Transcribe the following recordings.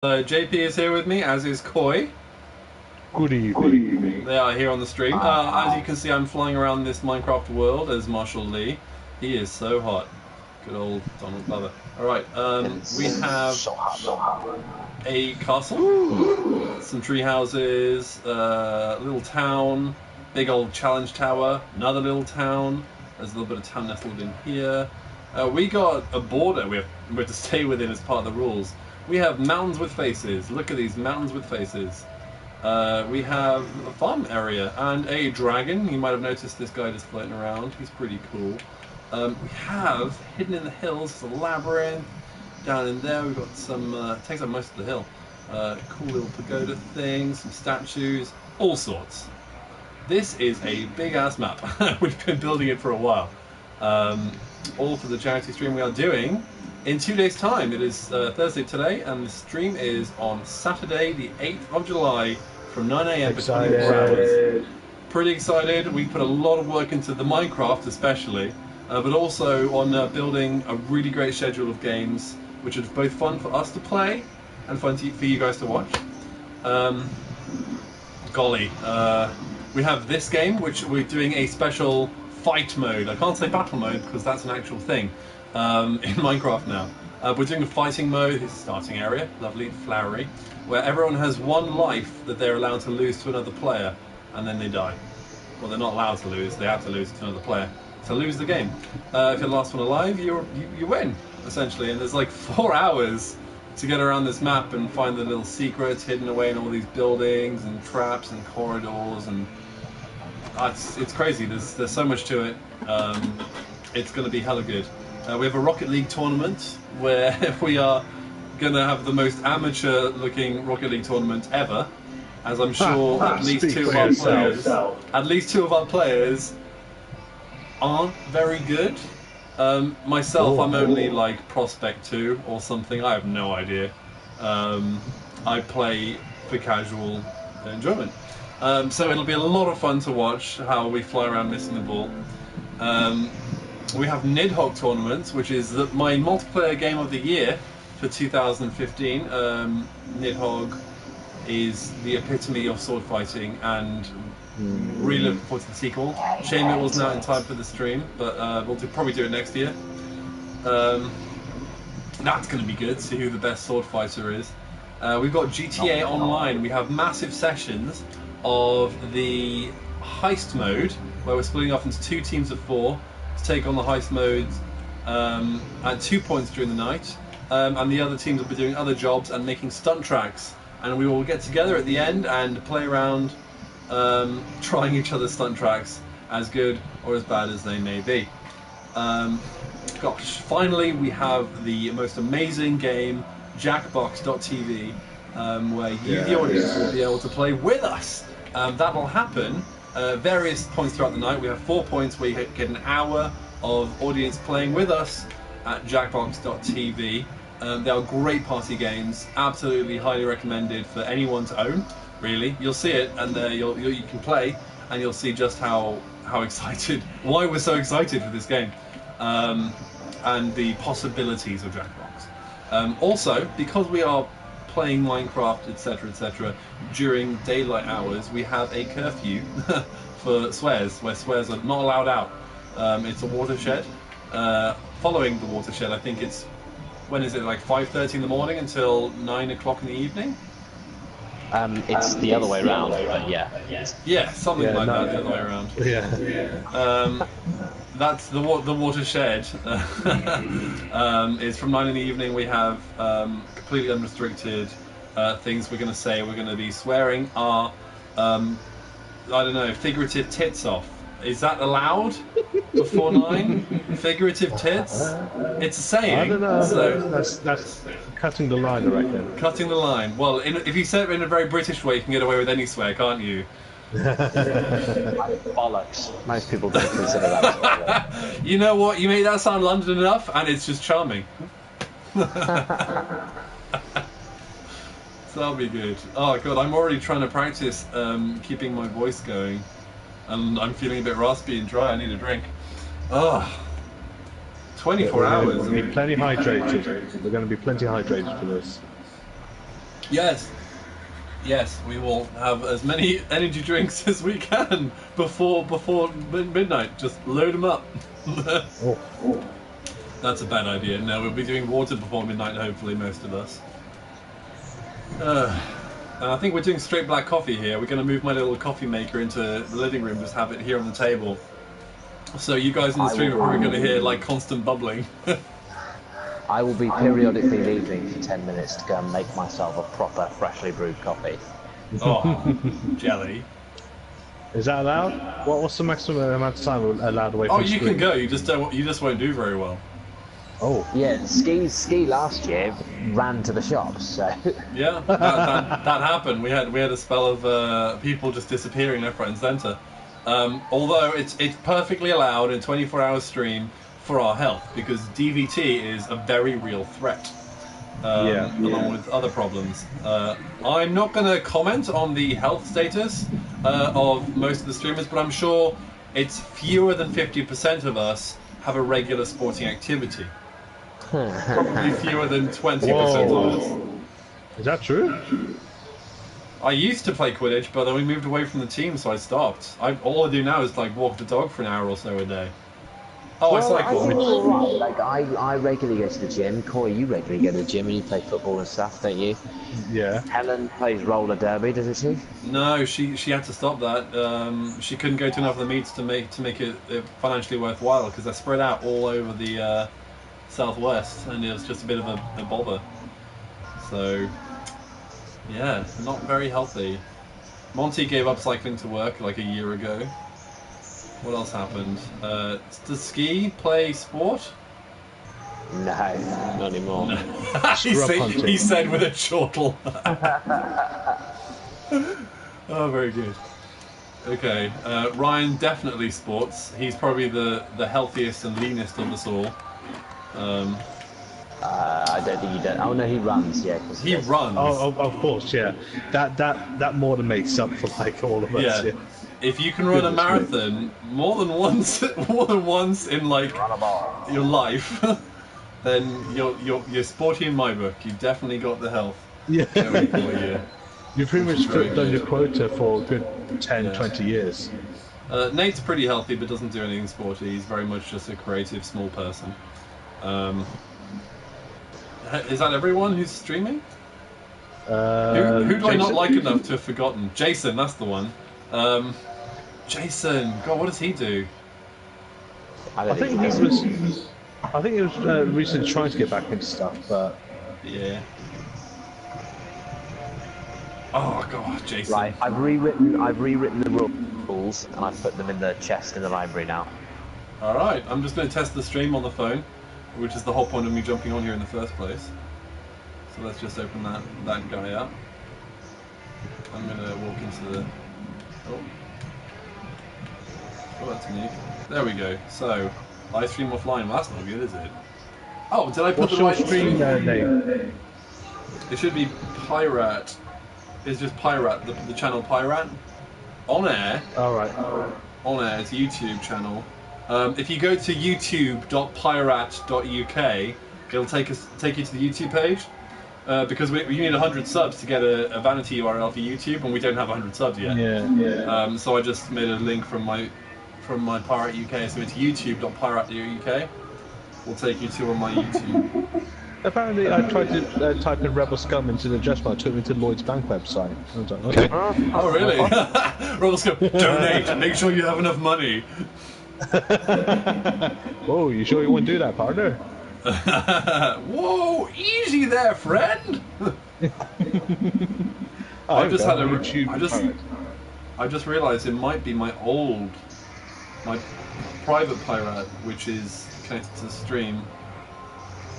JP is here with me, as is Koi. Good evening. They are here on the stream. As you can see, I'm flying around this Minecraft world as Marshall Lee. He is so hot. Good old Donald Glover. Alright, we have a castle, some tree houses, a little town, big old challenge tower, another little town. There's a little bit of town nestled in here. We got a border we have to stay within as part of the rules. We have mountains with faces. Look at these mountains with faces. We have a farm area and a dragon. You might have noticed this guy just floating around. He's pretty cool. We have, hidden in the hills, a labyrinth. Down in there we've got some, takes up most of the hill. Cool little pagoda thing, some statues, all sorts. This is a big ass map. We've been building it for a while. All for the charity stream we are doing in 2 days' time. It is Thursday today, and the stream is on Saturday, the 8th of July, from 9 AM for 24 hours. Pretty excited. We put a lot of work into the Minecraft, especially, but also on building a really great schedule of games, which is both fun for us to play and fun for you guys to watch. Golly, we have this game, which we're doing a special fight mode. I can't say battle mode because that's an actual thing in Minecraft now. We're doing a fighting mode. It's a starting area, lovely, flowery, where everyone has one life that they're allowed to lose to another player, and then they die. Well, they're not allowed to lose. They have to lose to another player to lose the game. If you're the last one alive, you win, essentially. And there's like 4 hours to get around this map and find the little secrets hidden away in all these buildings and traps and corridors, and it's crazy. There's so much to it. It's going to be hella good. We have a Rocket League tournament where we are going to have the most amateur-looking Rocket League tournament ever, as I'm sure at least two of our players aren't very good. Myself, I'm only like Prospect 2 or something. I have no idea. I play for casual enjoyment. So it'll be a lot of fun to watch how we fly around missing the ball. We have Nidhogg tournaments, which is my multiplayer game of the year for 2015. Nidhogg is the epitome of sword fighting, and really looking forward to the sequel. Shame it wasn't out in time for the stream, but we'll probably do it next year. That's going to be good, see who the best sword fighter is. We've got GTA Online. We have massive sessions of the heist mode, where we're splitting off into 2 teams of 4 to take on the heist modes at 2 points during the night, and the other teams will be doing other jobs and making stunt tracks, and we will get together at the end and play around trying each other's stunt tracks, as good or as bad as they may be. Gosh, finally we have the most amazing game, Jackbox.tv, where you, the audience, will be able to play with us. That will happen various points throughout the night. We have 4 points where you get an hour of audience playing with us at Jackbox.tv. They are great party games, absolutely highly recommended for anyone to own, really. You'll see it, and you can play, and you'll see just how excited, why we're so excited for this game, and the possibilities of Jackbox. Also, because we are playing Minecraft, etc., during daylight hours, we have a curfew for swears, where swears are not allowed out. It's a watershed. Following the watershed, I think it's, when is it, like 5:30 in the morning until 9 o'clock in the evening? It's the other way around, but yeah. Yeah, something like that, the other way around. Yeah. That's the watershed. It's from 9 in the evening. We have completely unrestricted things we're going to say. We're going to be swearing our, I don't know, figurative tits off. Is that allowed before 9? Figurative tits? It's a saying. I don't know. So That's cutting the line, I reckon. cutting the line. Well, if you say it in a very British way, you can get away with any swear, can't you? Bollocks. Most people don't consider that. You know what? You make that sound London enough, and it's just charming. So that'll be good. Oh god, I'm already trying to practice keeping my voice going, and I'm feeling a bit raspy and dry. I need a drink. Oh, 24 hours. We're going to be plenty hydrated. We're going to be plenty hydrated for this. Yes. Yes, we will have as many energy drinks as we can before midnight. Just load them up. Oh. That's a bad idea. No, we'll be doing water before midnight, hopefully, most of us. I think we're doing straight black coffee here. We're going to move my little coffee maker into the living room, just have it here on the table. So you guys in the stream are probably going to hear like constant bubbling. I will be periodically leaving for 10 minutes to go and make myself a proper freshly brewed coffee. Oh, jelly. Is that allowed? What's the maximum amount of time we're allowed away from Oh, the you screen? can go. You just don't. You just won't do very well. Oh. Yeah, Ski last year ran to the shops, so... Yeah, that happened. We had a spell of people just disappearing left, right, and centre. Although it's perfectly allowed in 24-hour stream for our health because DVT is a very real threat. Along with other problems. I'm not going to comment on the health status of most of the streamers, but I'm sure it's fewer than 50% of us have a regular sporting activity. Probably fewer than 20% of us. Is that true? I used to play Quidditch, but then we moved away from the team, so I stopped. All I do now is like walk the dog for an hour or so a day. Oh, Well, I cycle. I think you're right. Like, I regularly go to the gym. Corey, you regularly go to the gym and you play football and stuff, don't you? Yeah. Helen plays roller derby, doesn't she? No, she had to stop that. She couldn't go to enough of the meets to make it financially worthwhile because they're spread out all over the southwest, and it was just a bit of a bother. So, yeah, not very healthy. Monty gave up cycling to work like a year ago. What else happened? Does Ski play sport? No, not anymore. He said with a chortle. Oh, very good. Okay, Ryan definitely sports. He's probably the healthiest and leanest of us all. I don't think he does. Oh no, he runs. Yeah, he runs. Oh, of course, yeah. That more than makes up for like all of us. Yeah. If you can run a marathon more than once in like your life, then you're sporty in my book. You've definitely got the health. Yeah. Going for you. You pretty much done your quota for a good 10, 20 years. Nate's pretty healthy, but doesn't do anything sporty. He's very much just a creative, small person. Is that everyone who's streaming? Who do I not like enough to have forgotten? Jason, that's the one. Jason, God, what does he do? I think he was recently trying to get back into stuff, but yeah. Oh God, Jason. Right, I've rewritten the rules and I've put them in the chest in the library now. All right, I'm just going to test the stream on the phone, which is the whole point of me jumping on here in the first place. So let's just open that guy up. I'm going to walk into the. Oh, that's me. There we go. So, live stream offline. Well, that's not good, is it? Oh, did I put what's the your right stream name? It should be Pirate. It's just Pirate, the channel Pirate. On air. Alright. On air, it's a YouTube channel. If you go to youtube.pirate.uk, it'll take you to the YouTube page. Because we need 100 subs to get a vanity URL for YouTube, and we don't have 100 subs yet. Yeah. So I just made a link from my Pirate UK. So it's youtube.pirate.uk. Will take you to my YouTube. Apparently, I tried to type in Rebel Scum into the address bar, it took me to Lloyd's Bank website. I was like, okay. Oh really? Rebel Scum, donate. Make sure you have enough money. Whoa, you sure you wouldn't do that, partner? Whoa, easy there, friend. I just realised it might be my private pirate, which is connected to the stream,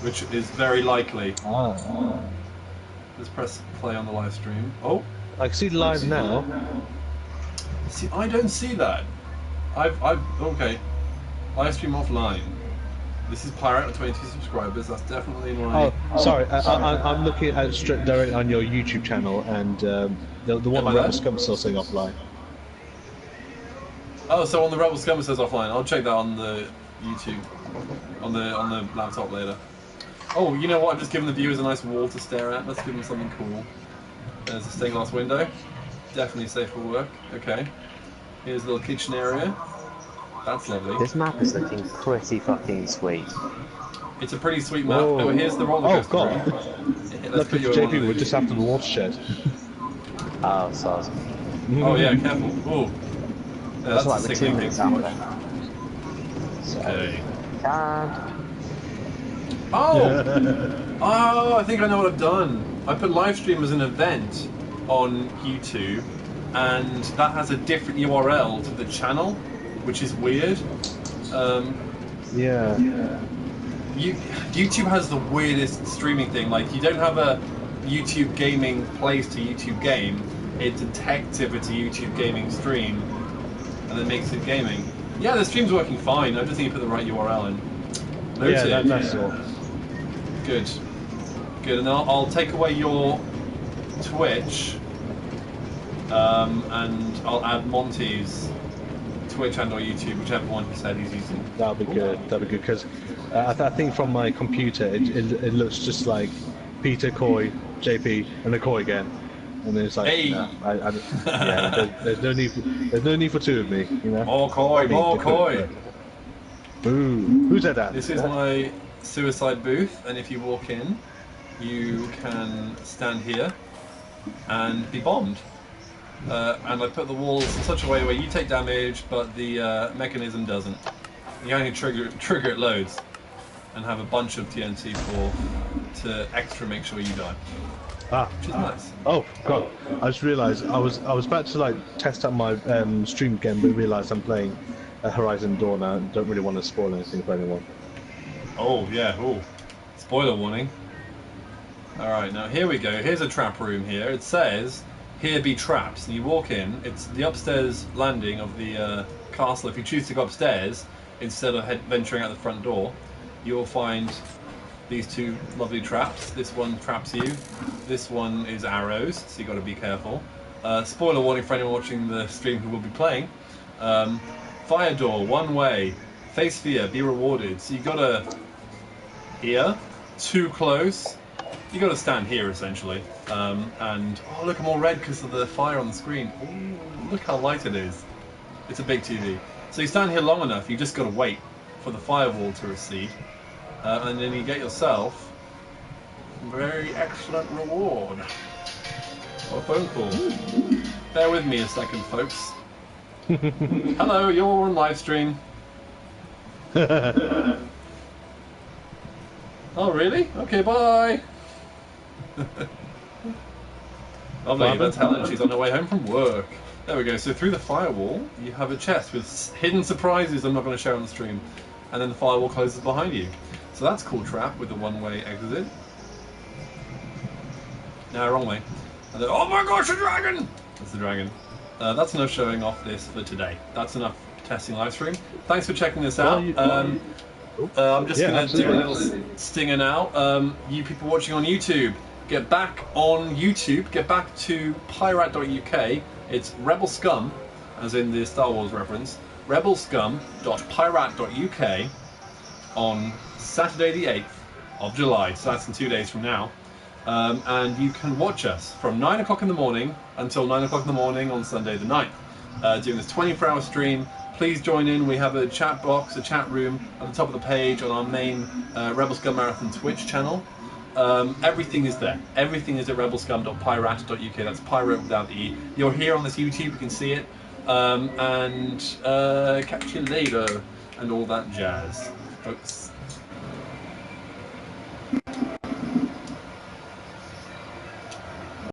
which is very likely. Let's press play on the live stream. Oh, I can see live now. See, I don't see that. Okay. Live stream offline. This is Pirate with 22 subscribers. That's definitely my. Oh, sorry. I'm looking at straight directly on your YouTube channel, and the one on Rebel Scum still saying offline. Oh, so on the Rebel Scum it says offline. I'll check that on the YouTube, on the laptop later. Oh, you know what? I've just given the viewers a nice wall to stare at. Let's give them something cool. There's a stained glass window. Definitely safe for work. Okay. Here's a little kitchen area. That's lovely. This map is looking pretty fucking sweet. It's a pretty sweet map. Whoa. Oh, here's the roller coaster. Oh, God. Let's Lucky put you for on one JP, of we're these. just after the watershed. Oh, soz. Oh yeah, careful. Oh. Yeah, That's that's like a the 2 sickening minutes thing. after. So, Okay. can't. Oh! Oh, I think I know what I've done. I put live stream as an event on YouTube, and that has a different URL to the channel, which is weird. Yeah. YouTube has the weirdest streaming thing. Like, you don't have a YouTube gaming plays to YouTube game. It detects if it's a YouTube gaming stream, and then makes it gaming. Yeah, the stream's working fine. I just need to put the right URL in. Noted. Yeah, that's all. Good. Good, and I'll take away your Twitch, and I'll add Monty's Twitch and or YouTube, whichever one he said he's using. That'll be good. That'll be good because I think from my computer it looks just like Peter, Coy, JP, and then Coy again, and then it's like, Hey. no, yeah, there's no need for two of me, you know. More Coy, more Coy! Ooh, who said that? This is my suicide booth, and if you walk in, you can stand here and be bombed. And I put the walls in such a way where you take damage, but the mechanism doesn't. You only trigger it loads, and have a bunch of TNT to extra make sure you die, which is nice. Oh God! I just realised I was about to like test out my stream again, but realised I'm playing Horizon Dawn now and don't really want to spoil anything for anyone. Oh yeah, oh, spoiler warning. Alright, now here we go. Here's a trap room here. It says, here be traps. And you walk in, it's the upstairs landing of the castle. If you choose to go upstairs, instead of venturing out the front door, you will find these two lovely traps. This one traps you. This one is arrows, so you've got to be careful. Spoiler warning for anyone watching the stream who will be playing. Fire door, one way. Face fear, be rewarded. So you got to here, too close. You got to stand here essentially, and oh look, I'm all red because of the fire on the screen. Ooh, look how light it is. It's a big TV. So you stand here long enough, you just got to wait for the firewall to recede, and then you get yourself a very excellent reward. Or a phone call. Bear with me a second, folks. Hello, you're on live stream. Oh really? Okay, bye. Lovely, that's Helen. She's on her way home from work. There we go. So through the firewall, you have a chest with hidden surprises I'm not going to share on the stream. And then the firewall closes behind you. So that's a cool trap with the one-way exit. No, wrong way. And then, oh my gosh, a dragon! That's the dragon. That's enough showing off this for today. That's enough testing live stream. Thanks for checking this out. I'm just going to do a little stinger now. You people watching on YouTube, get back on YouTube, get back to pirate.uk. It's Rebel Scum, as in the Star Wars reference, rebelscum.pirate.uk on Saturday the 8th of July, so that's in 2 days from now. And you can watch us from 9 o'clock in the morning until 9 o'clock in the morning on Sunday the 9th, doing this 24-hour stream. Please join in. We have a chat box, a chat room at the top of the page on our main Rebel Scum Marathon Twitch channel. Everything is there. Everything is at rebelscum.pirate.uk. That's pirate without the E. You're here on this YouTube, you can see it. And catch you later and all that jazz, folks.